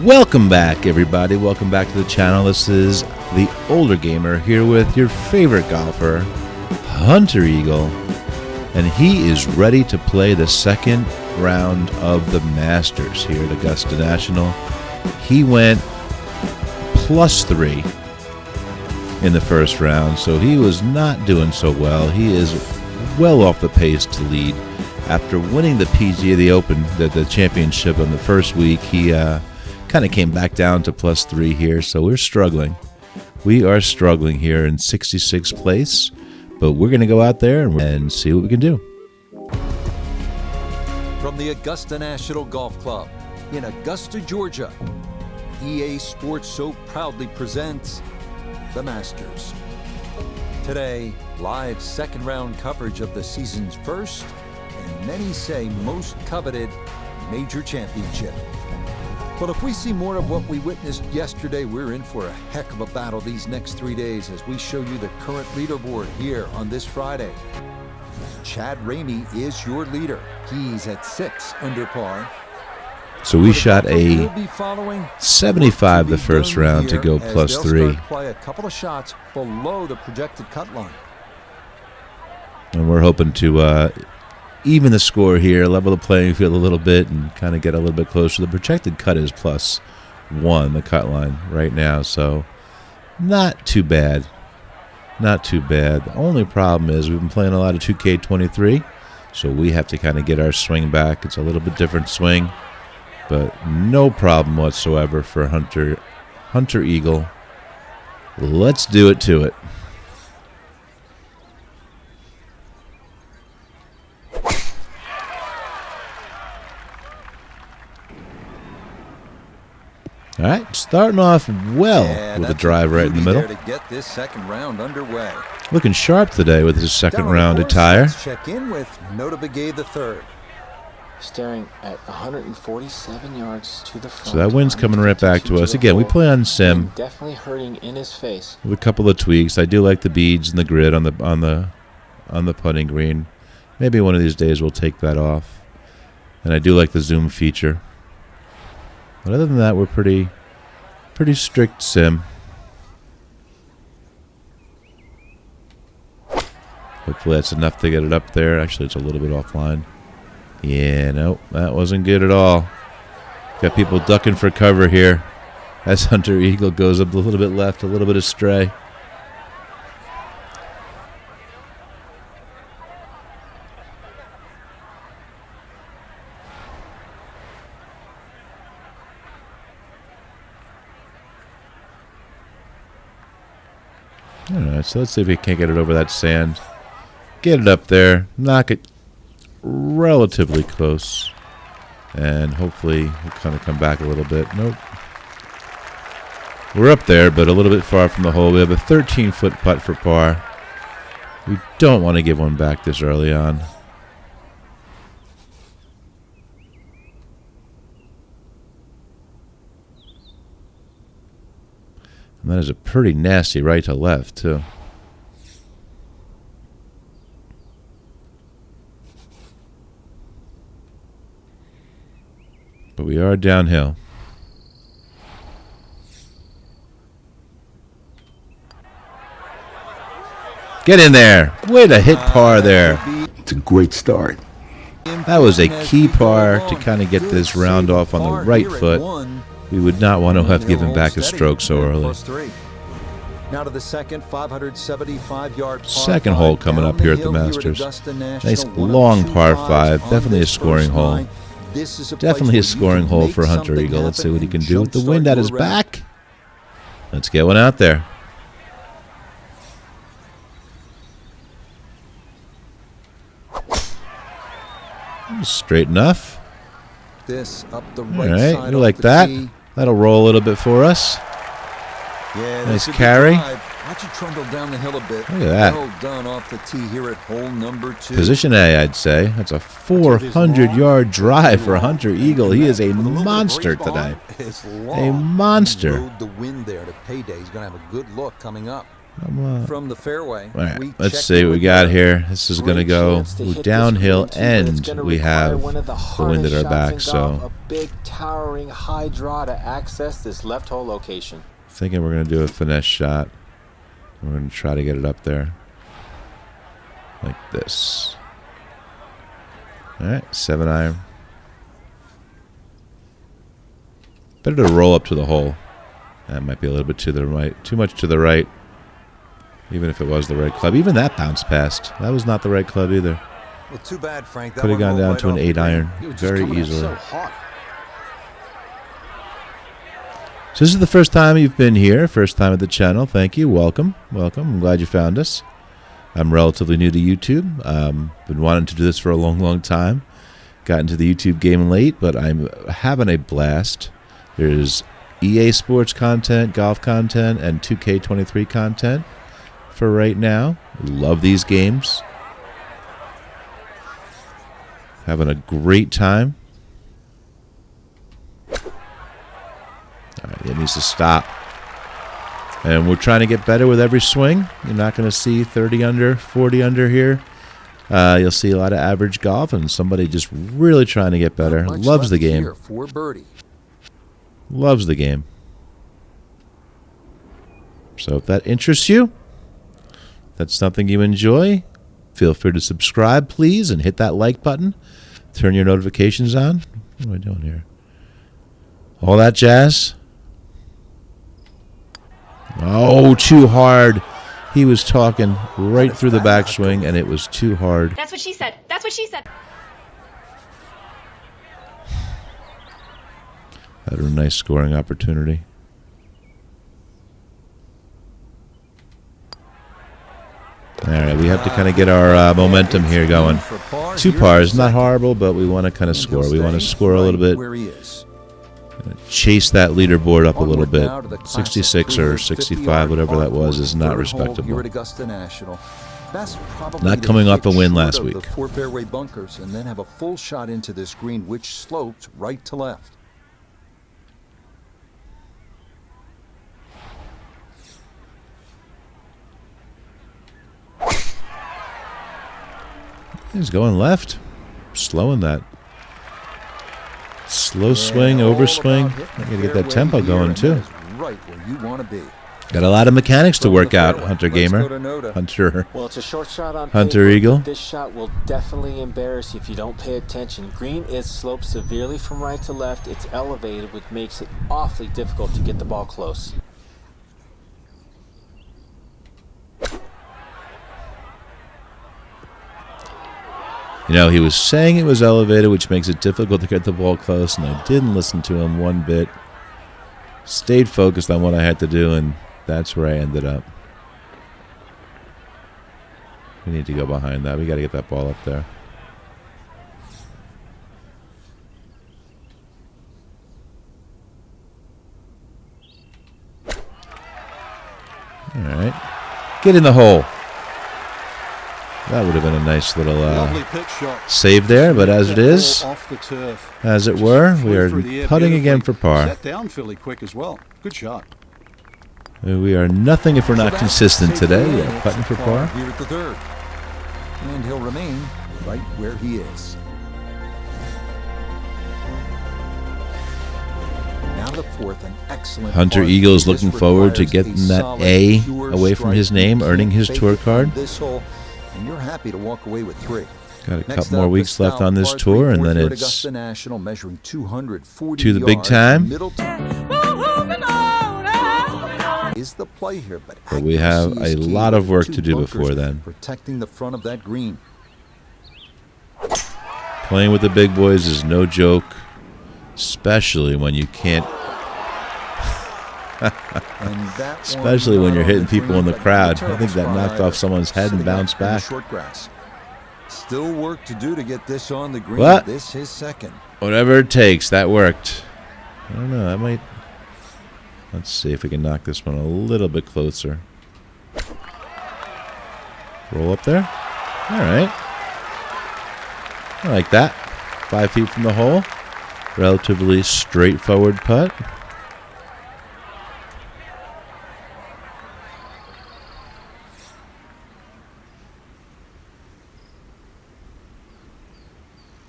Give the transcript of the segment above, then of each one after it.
Welcome back, everybody. Welcome back to the channel. This is the Older Gamer here with your favorite golfer, Hunter Eagle, and he is ready to play the second round of the Masters here at Augusta National. He went +3 in the first round, so he was not doing so well. He is well off the pace to lead. After winning the PGA, the championship on the first week, he kind of came back down to +3 here, so we're struggling. We are struggling here in 66th place, but we're going to go out there and see what we can do. From the Augusta National Golf Club in Augusta, Georgia, EA Sports so proudly presents the Masters. Today, live second round coverage of the season's first, and many say most coveted, major championship. But if we see more of what we witnessed yesterday, we're in for a heck of a battle these next 3 days as we show you the current leaderboard here on this Friday. Chad Ramey is your leader. He's at 6 under par. So we shot a 75 the first round to go +3. Play a couple of shots below the projected cut line. And we're hoping to even the score here, level the playing field a little bit, and kind of get a little bit closer. The projected cut is +1, the cut line right now, so not too bad. Not too bad. The only problem is we've been playing a lot of 2K23, so we have to kind of get our swing back. It's a little bit different swing, but no problem whatsoever for Hunter Eagle. Let's do it to it. All right, starting off well with a drive right in the middle. To get this second round underway. Looking sharp today with his second round attire. Let's check in with Notabegay the third. Staring at 147 yards to the front. So that wind's coming right back to us. Again, we play on sim. Definitely hurting in his face. With a couple of tweaks. I do like the beads and the grid on the putting green. Maybe one of these days we'll take that off. And I do like the zoom feature. But other than that, we're pretty strict sim. Hopefully that's enough to get it up there. Actually, it's a little bit offline. Yeah, no, that wasn't good at all. Got people ducking for cover here as Hunter Eagle goes up a little bit left, a little bit astray. All right, so let's see if we can't get it over that sand. Get it up there, knock it relatively close, and hopefully we'll kind of come back a little bit. Nope. We're up there, but a little bit far from the hole. We have a 13-foot putt for par. We don't want to give one back this early on. And that is a pretty nasty right to left, too. But we are downhill. Get in there. Way to hit par there. It's a great start. That was a key par to kind of get this round off on the right foot. We would not want to have given back a stroke so early. Now to the second 575-yard second hole coming up here at the Masters. Nice long par 5. Definitely a scoring hole. Definitely a scoring hole for Hunter Eagle. Let's see what he can do with the wind at his back. Let's get one out there. Straight enough. This up the All right right, side we like that. That'll roll a little bit for us. Yeah, nice carry. Watch it trundle down the hill a bit. Look at that. Well done off the tee here at hole number 2. Position A, I'd say. That's a 400-yard drive for Hunter Eagle. He is a monster today. A monster. The wind there to payday. He's going to have a good look coming up. From the fairway. All right, let's see what we got here. This is going to go downhill, and we have the wind at our back. So, a big, towering, high draw to access this left hole location. Thinking we're going to do a finesse shot. We're going to try to get it up there, like this. All right, 7-iron. Better to roll up to the hole. That might be a little bit to the right, too much to the right. Even if it was the right club. Even that bounced past. That was not the right club either. Well, too bad, Frank. Could have gone down to an 8-iron very easily. So this is the first time you've been here. First time at the channel. Thank you. Welcome. Welcome. I'm glad you found us. I'm relatively new to YouTube. Been wanting to do this for a long, long time. Got into the YouTube game late, but I'm having a blast. There's EA Sports content, golf content, and 2K23 content for right now. Love these games. Having a great time. All right, it needs to stop. And we're trying to get better with every swing. You're not going to see 30 under, 40 under here. You'll see a lot of average golf and somebody just really trying to get better. Loves the game. For birdie. Loves the game. So if that interests you, that's something you enjoy, feel free to subscribe, please, and hit that like button. Turn your notifications on. What am I doing here? All that jazz. Oh, too hard. He was talking right through the backswing, and it was too hard. That's what she said. That's what she said. Had a nice scoring opportunity. All right, we have to kind of get our momentum here going. 2 pars, not horrible, but we want to kind of score. We want to score a little bit. Chase that leaderboard up a little bit. 66 or 65, whatever that was, is not respectable. Not coming off a win last week. 4 fairway bunkers and then have a full shot into this green, which slopes right to left. He's going left. Slowing that. Slow swing, overswing. I gotta get that tempo going too. Right where you want to be. Got a lot of mechanics to work out, Hunter Gamer. Hunter. Well, it's a short shot on Hunter paper, Eagle. but this shot will definitely embarrass you if you don't pay attention. Green is sloped severely from right to left. It's elevated, which makes it awfully difficult to get the ball close. You know, he was saying it was elevated, which makes it difficult to get the ball close, and I didn't listen to him one bit. Stayed focused on what I had to do, and that's where I ended up. We need to go behind that. We got to get that ball up there. All right. Get in the hole. That would have been a nice little save there, but as it is, as it were, we are putting again for par. Set down fairly quick as well. Good shot. We are nothing if we're not consistent today. Yeah, putting for par. Here at the 3rd. And he'll remain right where he is. Now the 4th, an excellent Hunter par. Eagle is looking This forward to requires getting a that solid, A pure away from his strike. name, You earning his can't tour fake it card. on this hole, and you're happy to walk away with 3. Got a Next couple more up, weeks the left on this par tour, 3 and then fourth at it's Augusta National, measuring 240 to the big yards. time. Middle is the play here, but we have accuracy a is key lot of with work 2 to do bunkers before then. Protecting the front of that green. Playing with the big boys is no joke, especially when you can't. Especially when you're hitting people in the crowd. I think that knocked off someone's head and bounced back. Short grass. Still work to do to get this on the green. What? This his 2nd. Whatever it takes, that worked. I don't know, that might... Let's see if we can knock this one a little bit closer. Roll up there. All right. I like that. 5 feet from the hole. Relatively straightforward putt.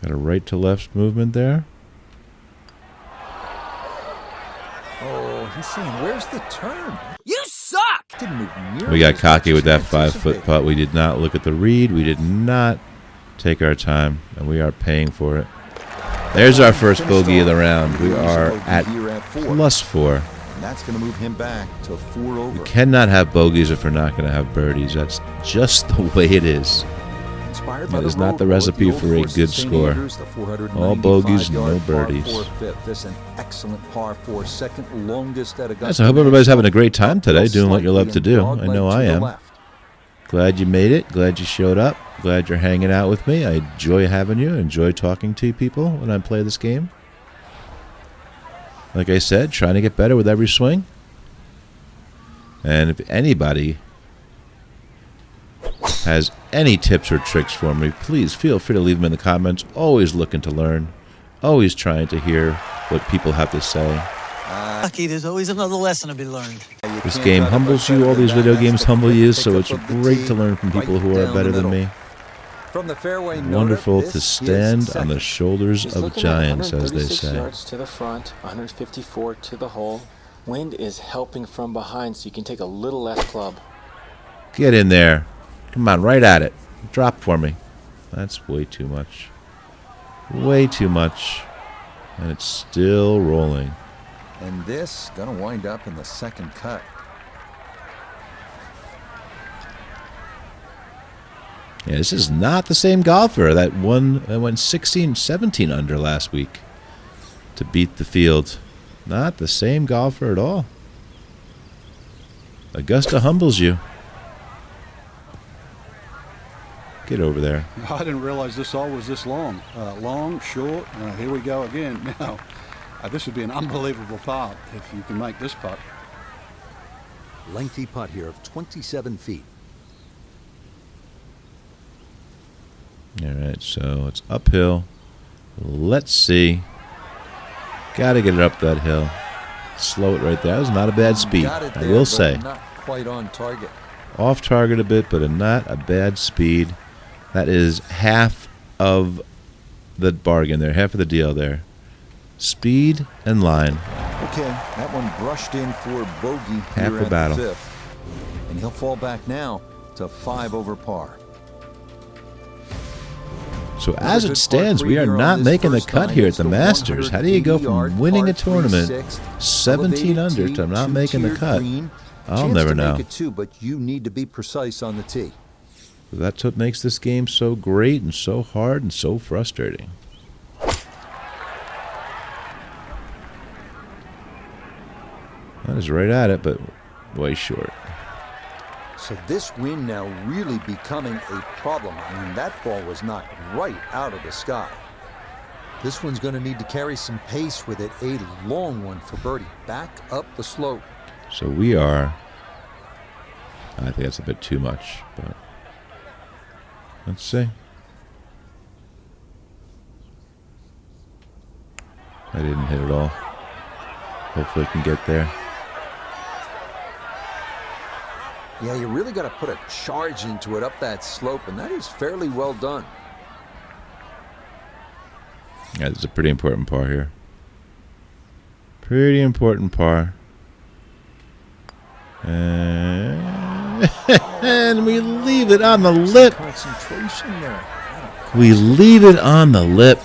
Got a right to left movement there. Oh, he's saying, where's the turn? You suck! Didn't move nearly We got as cocky much with as that 5-foot anticipated. putt. We did not look at the read. We did not take our time, and we are paying for it. There's our first bogey of the round. We are at +4. And that's going to move him back to 4 over. We cannot have bogeys if we're not going to have birdies. That's just the way it is. Inspired by That is the not the road recipe course, the for a old course good at St. score. Andrews, the 495 All bogeys, no yard par birdies. 4 fifth. This an excellent par 4, second longest at Augusta. Yes, I hope everybody's having a great time today, Uphill doing what you love to slightly do. and I know broad I leg to the am. left. Glad you made it. Glad you showed up. Glad you're hanging out with me. I enjoy having you. I enjoy talking to people when I play this game. Like I said, trying to get better with every swing. And if anybody has any tips or tricks for me, please feel free to leave them in the comments. Always looking to learn. Always trying to hear what people have to say. Lucky, there's always another lesson to be learned. This game humbles you. All these video games humble you, so it's great to learn from people who are better than me. From the fairway, Wonderful to stand on the shoulders He's of looking at giants, as they 136 say. yards to the front, 154 to the hole. Wind is helping from behind, so you can take a little less club. Get in there. Come on, right at it. Drop for me. That's way too much. Way too much. And it's still rolling. And this going to wind up in the second cut. Yeah, this is not the same golfer that went 16, 17 under last week to beat the field. Not the same golfer at all. Augusta humbles you. Get over there. I didn't realize this all was this long. Long, short. Here we go again. Now, this would be an unbelievable putt if you can make this putt. Lengthy putt here of 27 feet. All right, so it's uphill. Let's see. Got to get it up that hill. Slow it right there. That was not a bad speed, Got it I there, will but say. not quite on target. Off target a bit, but not a bad speed. That is half of the bargain there, half of the deal there. Speed and line. Okay, that one brushed in for bogey Half here the at battle. the 5th. And he'll fall back now to 5 over par. So Another as good it stands, par we three are here on not this making the first cut nine. here at It's the the Masters. How do you go 180-yard from winning a par three tournament, sixth, 17 under, elevated to not tee, making the two-tiered cut? green. I'll Chance never to know. make it too, but you need to be precise on the tee. That's what makes this game so great and so hard and so frustrating. That is right at it, but way short. So this wind now really becoming a problem. I mean, that ball was knocked right out of the sky. This one's going to need to carry some pace with it. A long one for birdie. Back up the slope. So we are, I think that's a bit too much, but let's see. I didn't hit it all. Hopefully I can get there. Yeah, you really got to put a charge into it up that slope, and that is fairly well done. Yeah, this is a pretty important par here. Pretty important par. And we leave it on the lip. Concentration there. We leave it on the lip.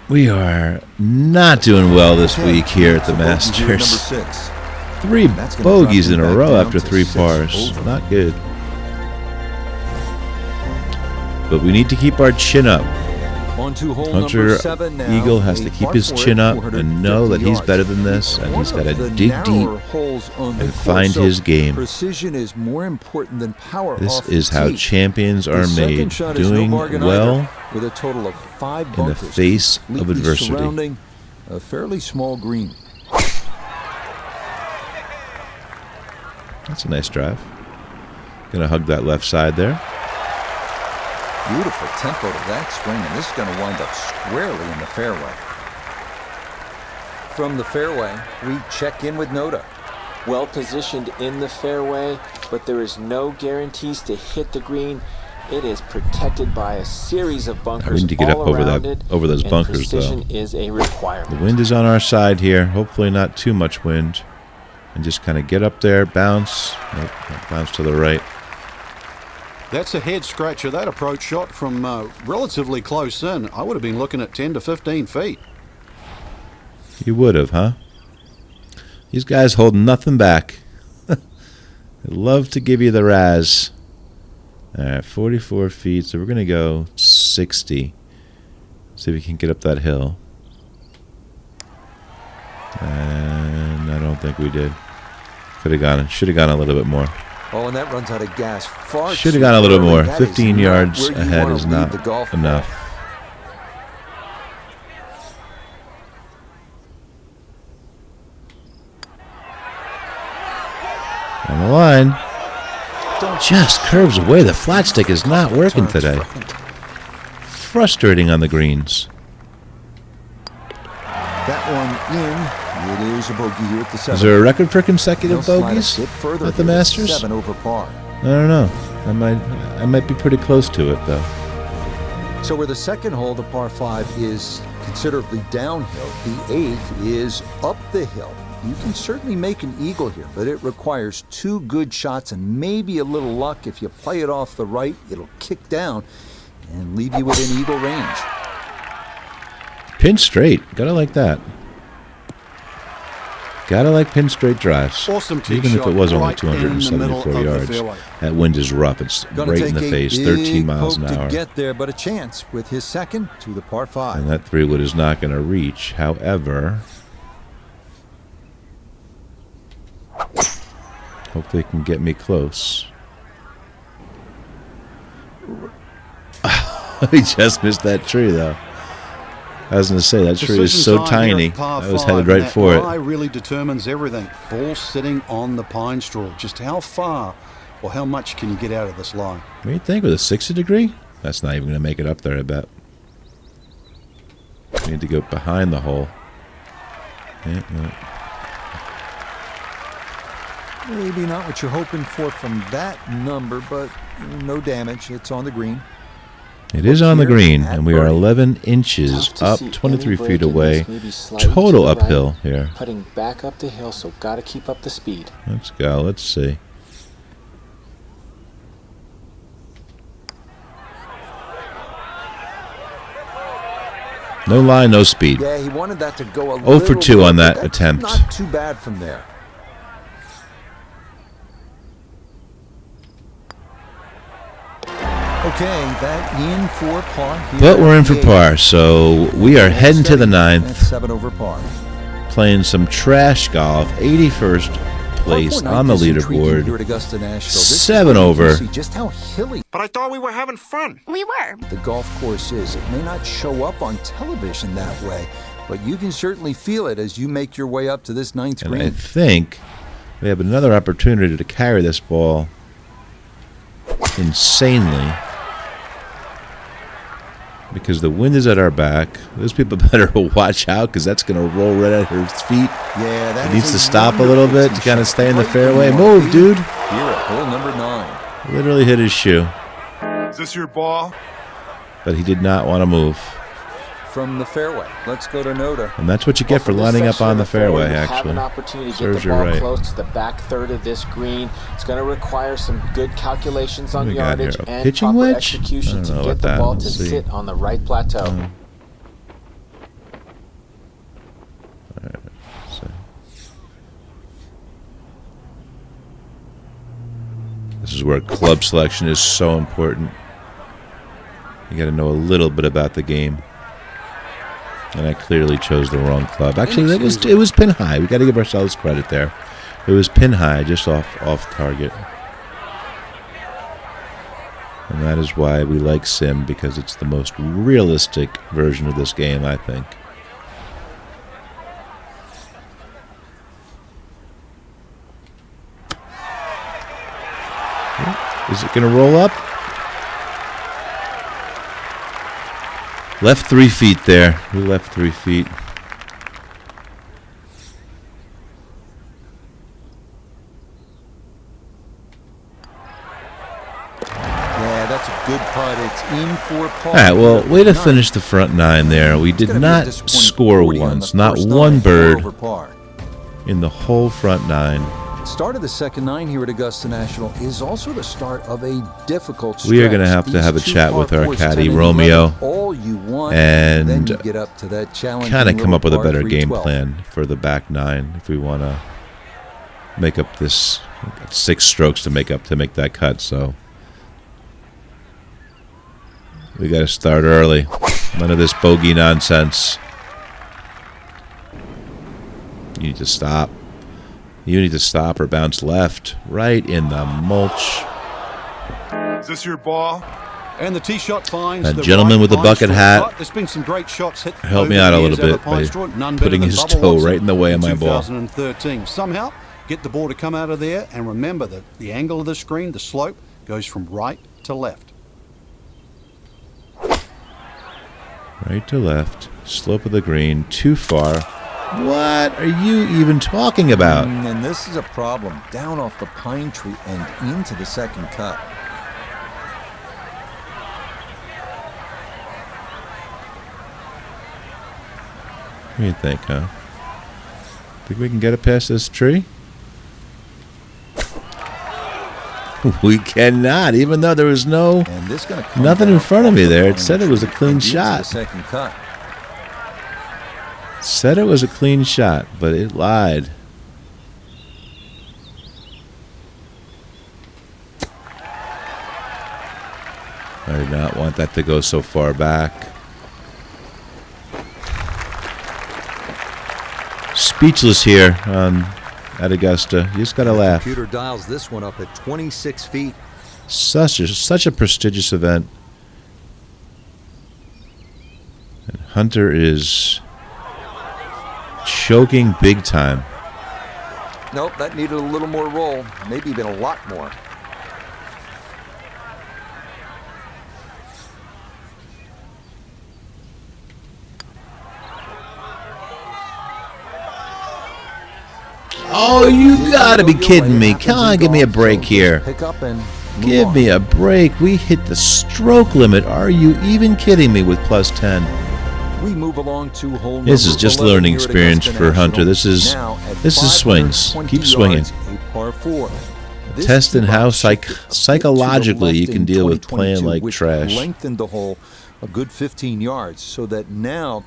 We are not doing well this week here at the Number Masters. 6. 3 That's gonna bogeys drop in him a back row down after to 3 6 pars. over. Not good. But we need to keep our chin up. On to hole Hunter number 7 now. Eagle has A to keep par his four chin at up and know that 450 he's yards. better than this, and he's One got of to the dig deep narrower holes on the and course, find so his game. Precision is more important than power. This off the is how tee. champions are The second made, shot is no doing bargain well either, with a total of 5 in the bunkers face of completely adversity. surrounding a fairly small green. That's a nice drive. Gonna hug that left side there. Beautiful tempo to that swing, and this is going to wind up squarely in the fairway. From the fairway, we check in with Noda. Well positioned in the fairway, but there is no guarantees to hit the green. It is protected by a series of bunkers. We need to get up all over around that, it, over those and bunkers, though. precision is a requirement. The wind is on our side here. Hopefully not too much wind. And just kind of get up there, bounce. Nope, bounce to the right. That's a head scratcher. That approach shot from relatively close in. I would have been looking at 10 to 15 feet. You would have, huh? These guys hold nothing back. They love to give you the razz. All right, 44 feet, so we're going to go 60. See if we can get up that hill. And I don't think we did. Should have gone a little bit more. Oh, and that runs out of gas far. Should have gone a little too more. early. That is 15 not yards where you ahead wanna is leave not the golf ball. enough. On the line. Just curves away. The flat stick is not working today. Frustrating on the greens. That one in. It is a bogey here at the 7. Is there a record for consecutive They'll slide a bogeys bit further at the here at Masters? 7 over par. I don't know. I might be pretty close to it, though. So where the second hole, the par 5, is considerably downhill, the 8th is up the hill. You can certainly make an eagle here, but it requires 2 good shots and maybe a little luck. If you play it off the right, it'll kick down and leave you within eagle range. Pin straight. Gotta like that. Gotta like pin straight drives. Awesome tee Even if shot it was only right in the middle 274 of the yards. fairway. That wind is rough. It's Gonna right take in the a face. big 13 miles an poke hour. to get there, but a chance with his second to the par 5. And that 3-wood is not going to reach. However, hopefully it can get me close. He just missed that tree, though. I was going to say, that tree is so tiny. I was headed right for it. Lie really determines everything. Ball sitting on the pine straw. Just how far or how much can you get out of this lie? What do you think? With a 60 degree? That's not even going to make it up there, I bet. We need to go behind the hole. Yeah. Maybe not what you're hoping for from that number, but no damage. It's on the green. It is on the green, At and we are birdie. 11 inches Tough to up, see 23 any break feet in away. this, maybe slightly to Total the right, uphill here. Putting back up the hill, so got to keep up the speed. Let's go. Let's see. No line, no speed. Yeah, he wanted that to go a 0 for little 2 low, on but that that's attempt. Not too bad from there. Okay, that in for par here. But we're in at for the par, so we are eighth. heading to the That's 9th, 7 over par. playing some trash golf, 81st place Par 4 on the is intriguing here leaderboard. at Augusta National. This is 7 where you can over. See just how hilly But I thought we were having fun. We were. the golf course is. It may not show up on television that way, but you can certainly feel it as you make your way up to this 9th And I green. think we have another opportunity to carry this ball insanely. Because the wind is at our back. Those people better watch out because that's going to roll right at her feet. Yeah, that It needs is to a stop a little wonderful bit to tee kind of shot. stay in the Right fairway. where you wanna Move, be dude. Here at hole number 9. Literally hit his shoe. Is this your ball? But he did not want to move. From the fairway, let's go to Noda. And that's what you get for Well, this lining up section on of the fairway, you have actually. an opportunity to Serves get the you ball right. close to the back third of this green. It's going to require some good calculations on we got yardage here? A and pitching proper wedge? I execution don't to know get about the that. ball Let's to see. sit on the right plateau. So. This is where club selection is so important. You got to know a little bit about the game. And I clearly chose the wrong club. Actually, it was pin high. We got to give ourselves credit there. It was pin high, just off target. And that is why we like Sim, because it's the most realistic version of this game, I think. Is it going to roll up? Left 3 feet there. We left 3 feet. Yeah, that's a good in for par. All right, well, here way at to 9. finish the front 9 there. We It's did gonna be a not disappointing score 40 on once, the not first one 9, bird over par. in the whole front 9. Start of the second 9 here at Augusta National is also the start of a difficult stretch. We are gonna have to These have a two chat par with our 4s, caddy, 10 and Romeo, 11, all you want, and then you get up to that challenging kind of come little up with a par better 3 game 12. plan for the back 9 if we want to make up this 6 strokes to make that cut. So we got to start early. None of this bogey nonsense. You need to stop. You need to stop or bounce left, right in the mulch. Is this your ball? And the tee shot finds That the gentleman right with the pine bucket straw hat cut. There's been some great shots hit. helped over me out the a years little out of bit pine by straw. None putting better than his Bubba toe Watson right in the way of my ball. 2013. Somehow get the ball to come out of there, and remember that the angle of the screen, the slope, goes from right to left. Right to left, slope of the green, too far. What are you even talking about? And this is a problem. Down off the pine tree and into the second cut. What do you think, huh? Think we can get it past this tree? We cannot, even though there was And this gonna come nothing in down front of off me the there. It pine said it was a tree clean and into shot. the second cut. Said it was a clean shot, but it lied. I did not want that to go so far back. Speechless here at Augusta. You just gotta laugh. Computer dials this one up at 26 feet. Such a prestigious event. And Hunter is choking big time. Nope, that needed a little more roll, maybe even a lot more. Oh, you gotta be kidding me. Come on, give me a break here. Pick up and move Give on. me a break. We hit the stroke limit. Are you even kidding me with plus 10? We move along to hole This is number just 11 learning here at experience Augusta for Hunter. National. This is Now at swings. 520 Keep swinging. yards, a par 4. This Testing tee how box shifted a bit to the psychologically you left can in deal with playing 2022, like which trash. lengthened the hole a good 15 yards, so that now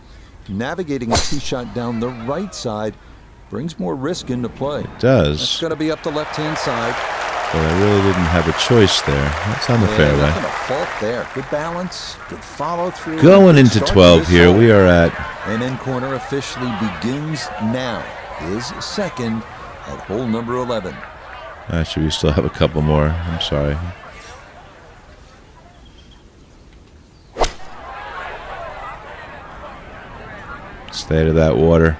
navigating a tee shot down the right side brings more risk into play. It does. It's going to be up the left-hand side. But I really didn't have a choice there. That's on the fairway. Nothing to fault there. Good balance, good follow through. Going Good into start to 12 this here. hole. We are at And end corner officially begins now. His second at hole number 11. Actually, we still have a couple more. I'm sorry. Stay out of that water.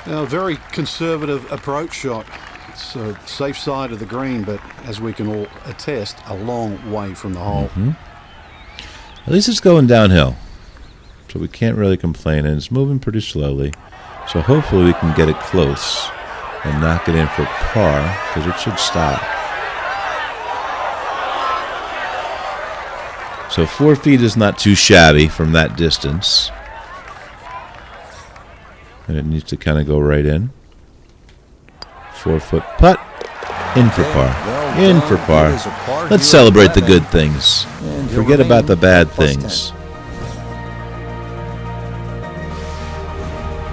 A very conservative approach shot. It's a safe side of the green, but as we can all attest, a long way from the hole. At least it's going downhill. So we can't really complain. And it's moving pretty slowly. So hopefully we can get it close and knock it in for par, because it should stop. So 4 feet is not too shabby from that distance. And it needs to kind of go right in. 4-foot putt. In for par. Well In done. for par. It is a par Let's here at celebrate the 11. good things. And he'll Forget about remain the bad at plus things. 10.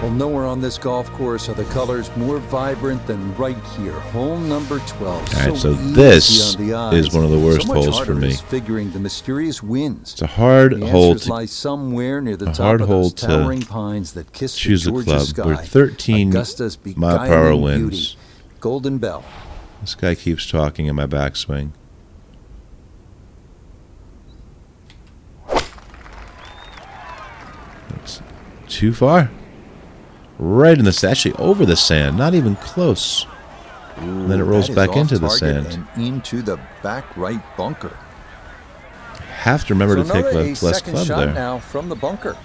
Well, nowhere on this golf course are the colors more vibrant than right here. Hole number 12. All right, so easy this on the eyes. is one of the worst So much holes for harder me. is figuring the mysterious winds. It's a hard The hole answers to lie somewhere near the a top hard of hole those to towering pines that kiss choose the the Georgia club. sky. We're 13 Augusta's mile per hour beguiling winds. beauty. Golden Bell. This guy keeps talking in my backswing. It's too far. Right in the sand. Actually, over the sand. Not even close. And then it rolls That is back off into the target sand. and into the back right bunker. Have to remember to take another less second club shot there. now from the bunker.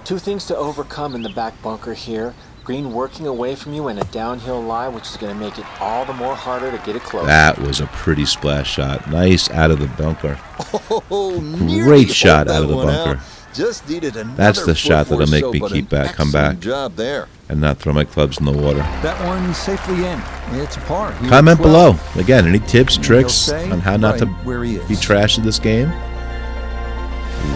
Two things to overcome in the back bunker here. Green working away from you in a downhill lie, which is going to make it all the more harder to get it close. That was a pretty splash shot. Nice out of the bunker. Oh, Great shot out of the bunker. Just needed another That's the shot foot that'll or make so, me but keep an back, come excellent back, job there. and not throw my clubs in the water. That one safely in. It's a par. Here Comment at 12. below. Again, any tips, And tricks he'll say on how not to right where he is. be trash in this game?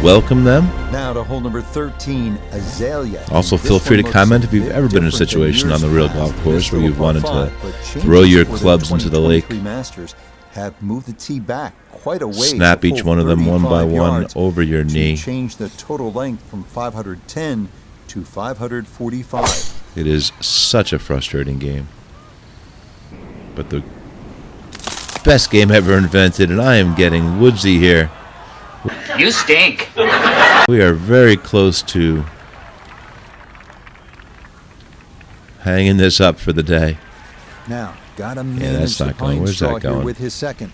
Welcome them. Now to hole number 13, Azalea. Also, And this feel free one to looks comment if a you've bit ever been in a different than situation on years the real past. golf course This where you've little wanted par to five, but throw changes your for the clubs into the lake, 2023 Masters have moved the tee back quite a way. snap to each full one of them one by 35 one yards over your to knee. change the total length from 510 to 545. It is such a frustrating game. But the best game ever invented, and I am getting woodsy here. You stink. We are very close to hanging this up for the day. Now, gotta that's manage the not going. pine Where's straw that here going? with his second.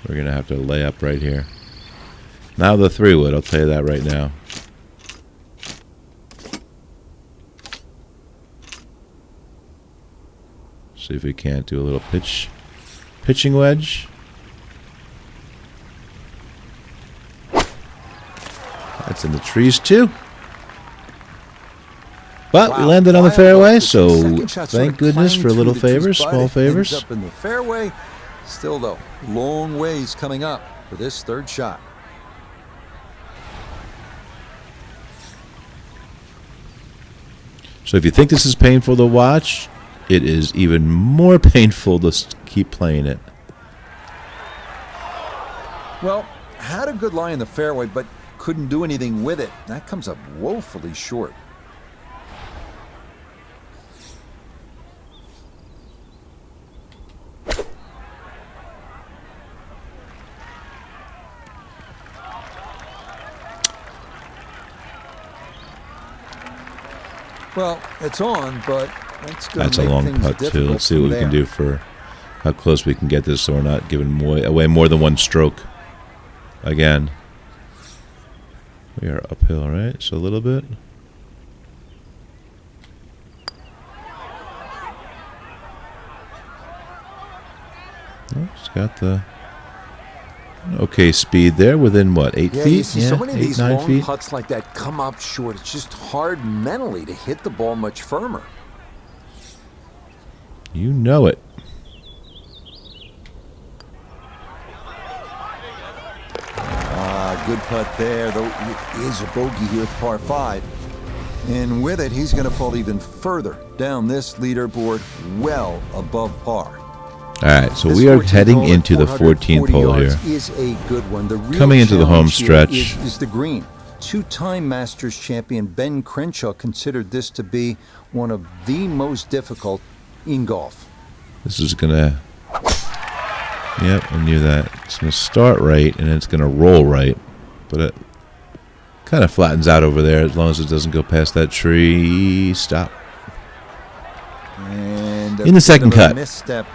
We're going to have to lay up right here. Now the 3-wood, I'll tell you that right now. See if we can't do a little pitching wedge. That's in the trees too. But we landed on the fairway, so thank goodness for little favors, small favors. Up in the fairway. Still though, long ways coming up for this third shot. So if you think this is painful to watch, it is even more painful to keep playing it. Well, had a good lie in the fairway, but couldn't do anything with it. That comes up woefully short. Well, it's on, but That's a long putt too. Let's see what we can do for how close we can get this so we're not giving away more than one stroke. Again, we are uphill, right? So a little bit. Oh, it's got the okay speed there within what, 8 feet? You see so many of these 9 long feet. putts like that come up short. It's just hard mentally to hit the ball much firmer. You know it. Good putt there, though it is a bogey here at par 5. And with it, he's going to fall even further down this leaderboard, well above par. All right, so we are heading into the 14th hole here. Is a good one. The real Coming into the home challenge here stretch. is the green. Two-time Masters champion Ben Crenshaw considered this to be one of the most difficult in golf. This is gonna. Yep, I knew that. It's gonna start right and it's gonna roll right, but it kind of flattens out over there as long as it doesn't go past that tree. Stop. And In the second cut,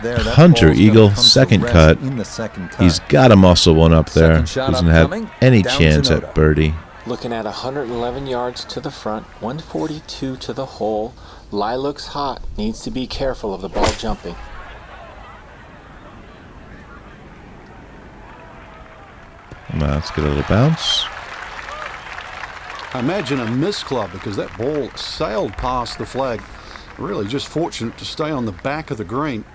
there. Hunter Eagle, second cut. In the second cut. He's got to muscle one up there. Second shot Doesn't have upcoming. any Down chance Tsunoda. at birdie. Looking at 111 yards to the front, 142 to the hole. Lie looks hot. Needs to be careful of the ball jumping. Come on, let's get a little bounce. I imagine a missed club because that ball sailed past the flag. Really just fortunate to stay on the back of the green.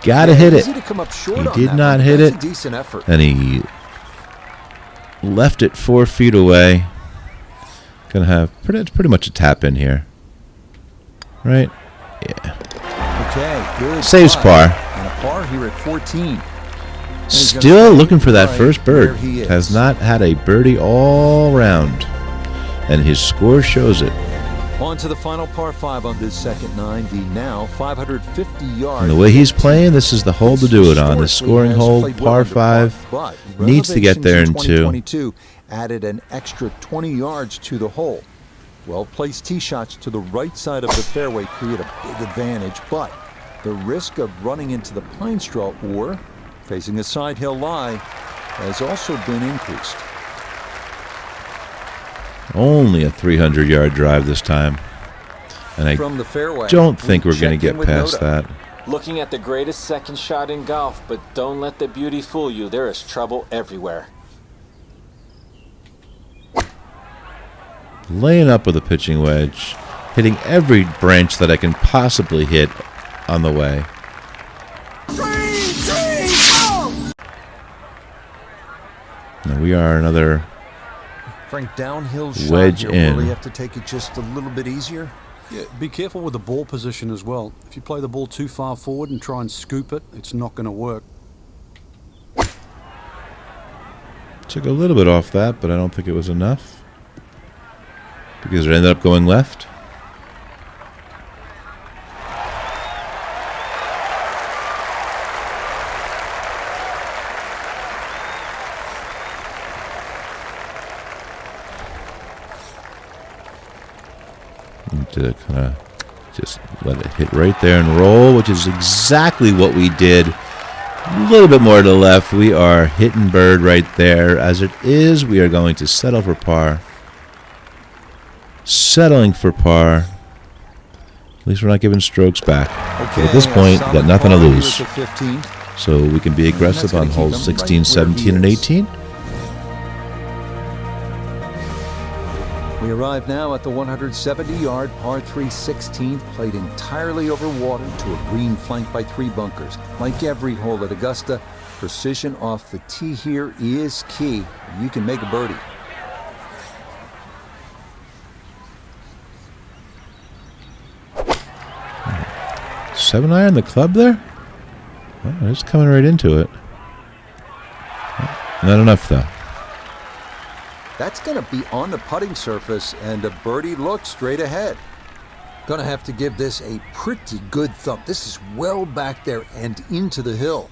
Gotta hit it. Easy to come up short He on did that not one. hit That's it. A decent effort. And he left it 4 feet away. Gonna have pretty much a tap in here. Right? Yeah. Okay, good. Saves putt. par. And a par here at 14. And he's gonna Still stay looking for that right first bird. where he is. Has not had a birdie all round. And his score shows it. On to the final par 5 on this second 9. The now 550 yards. And the way he's playing, this is the hole to do it on. The scoring hole, par 5, needs to get there in 2. 2022 added an extra 20 yards to the hole. Well-placed tee shots to the right side of the fairway create a big advantage, but the risk of running into the pine straw or facing a side hill lie has also been increased. Only a 300-yard drive this time. And I From the fairway, don't think we're going to check in get with past Noda. that. Looking at the greatest second shot in golf, but don't let the beauty fool you. There is trouble everywhere. Laying up with a pitching wedge, hitting every branch that I can possibly hit on the way. Now we are another Frank, downhill shot wedge here. in. Will you have to take it just a little bit easier? Yeah, be careful with the ball position as well. If you play the ball too far forward and try and scoop it, it's not going to work. Took a little bit off that, but I don't think it was enough. Because it ended up going left. To kind of just let it hit right there and roll, which is exactly what we did. A little bit more to the left. We are hitting bird right there. As it is, we are going to settle for par. Settling for par. At least we're not giving strokes back. Okay, But at this point, a got nothing to solid par lose. here at the 15. So we can be aggressive that's on gonna keep holes him 16, right where he 17, and is. 18. We arrive now at the 170-yard par 3 16th, played entirely over water to a green flanked by 3 bunkers. Like every hole at Augusta, precision off the tee here is key. You can make a birdie. Seven iron the club there? Oh, it's coming right into it. Not enough, though. That's going to be on the putting surface and a birdie look straight ahead. Going to have to give this a pretty good thump. This is well back there and into the hill.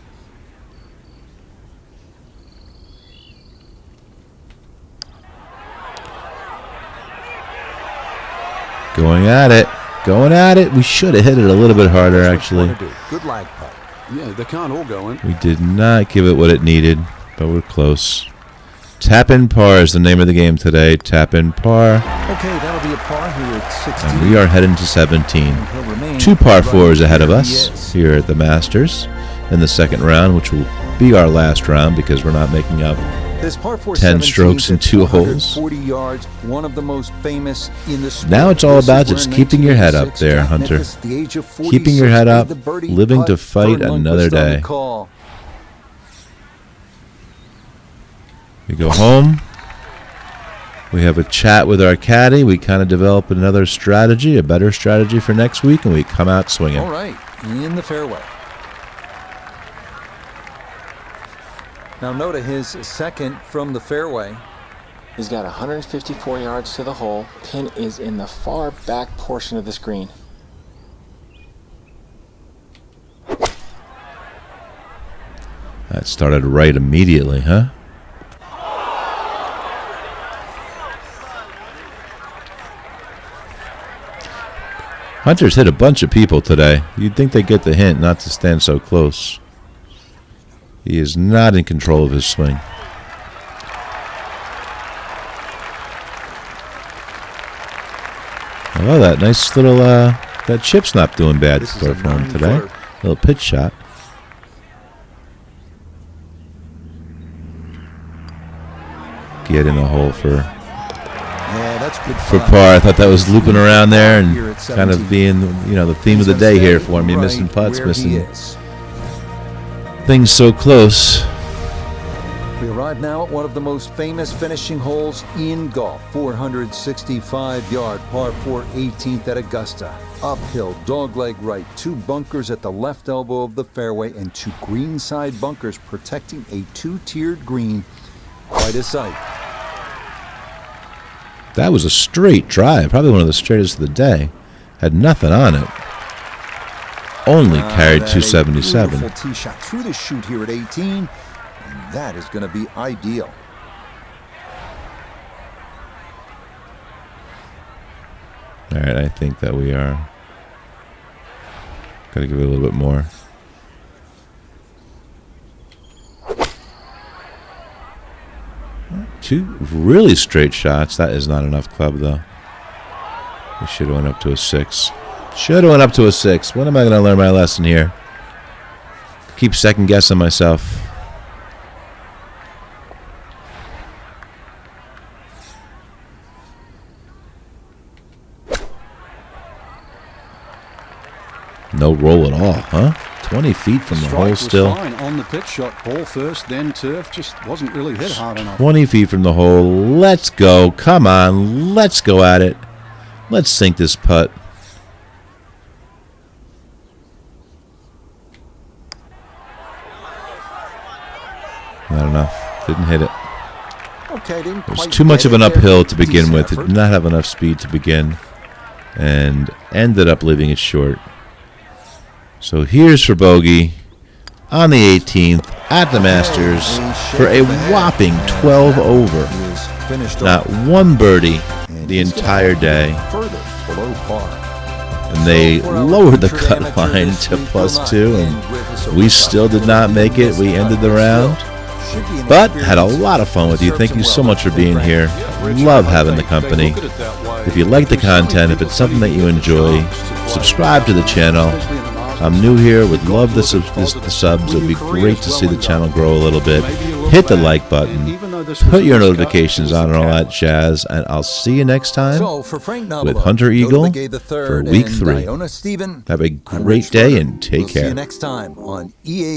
Going at it. Going at it. We should have hit it a little bit harder, actually. What you wanna do. Good lag putt. Yeah, they can't all go in. We did not give it what it needed, but we're close. Tap in par is the name of the game today. Tap in par. Okay, that'll be a par here at 16. And we are heading to 17. He'll remain 2 par right 4s ahead of where he us is. here at the Masters in the second round, which will be our last round because we're not making up. This par 4 10 strokes in 2 holes. 40 yards, one of the most famous in the sport. Now it's all This is about where just in keeping your head up 1986, there, Jack Hunter. Nicklaus, at the age of Keeping your 46, head made up, the birdie living putt. to fight Vern Lundquist another on the day. call. We go home. We have a chat with our caddy. We kind of develop another strategy, a better strategy for next week, and we come out swinging. All right, in the fairway. Now Noda, his second from the fairway. He's got 154 yards to the hole. Pin is in the far back portion of the screen. That started right immediately, huh? Hunter's hit a bunch of people today. You'd think they'd get the hint not to stand so close. He is not in control of his swing. Oh, that nice little, that chip's not doing bad This is for a him today. 9-footer. Little pitch shot. Get in the hole for Yeah, that's good fun. par. I thought that was looping around there and Here at kind of 17. being, you know, the theme of the day here for me. Missing putts, Right where he missing is. things so close. We arrive now at one of the most famous finishing holes in golf. 465-yard par 4 18th at Augusta. Uphill, dogleg right, 2 bunkers at the left elbow of the fairway and 2 greenside bunkers protecting a 2-tiered green. Quite a sight. That was a straight drive, probably one of the straightest of the day. Had nothing on it. Only carried That a 277. beautiful tee shot through the chute here at 18, and that is going to be ideal. All right, I think that we are. Got to give it a little bit more. Two really straight shots. That is not enough club, though. We should have went up to a 6. Should have went up to a 6. When am I going to learn my lesson here? Keep second guessing myself. No roll at all, huh? 20 feet from the hole still. Fine on the pitch shot. Ball first, then turf. Just wasn't really hit hard enough. 20 feet from the hole. Let's go. Come on. Let's go at it. Let's sink this putt. Not enough. Didn't hit it. Okay, didn't It was quite too much get of an it there. uphill to begin Decent with. It effort. did not have enough speed to begin. And ended up leaving it short. So here's for bogey on the 18th at the Masters for a whopping 12 over. Not one birdie the entire day. Further below par. And they lowered the cut line to +2, and we still did not make it. We ended the round, but had a lot of fun with you. Thank you so much for being here. Love having the company. If you like the content, if it's something that you enjoy, subscribe to the channel. I'm new here, would love the subs. It would be great to see the channel grow a little bit. Hit the like button, put your notifications on and all that jazz, and I'll see you next time So for Frank Novello, with Hunter Eagle Joe Begay for III week and 3. Iona Stephen, Have a I'm great Rich day Berger. and take We'll see care. you next time on EA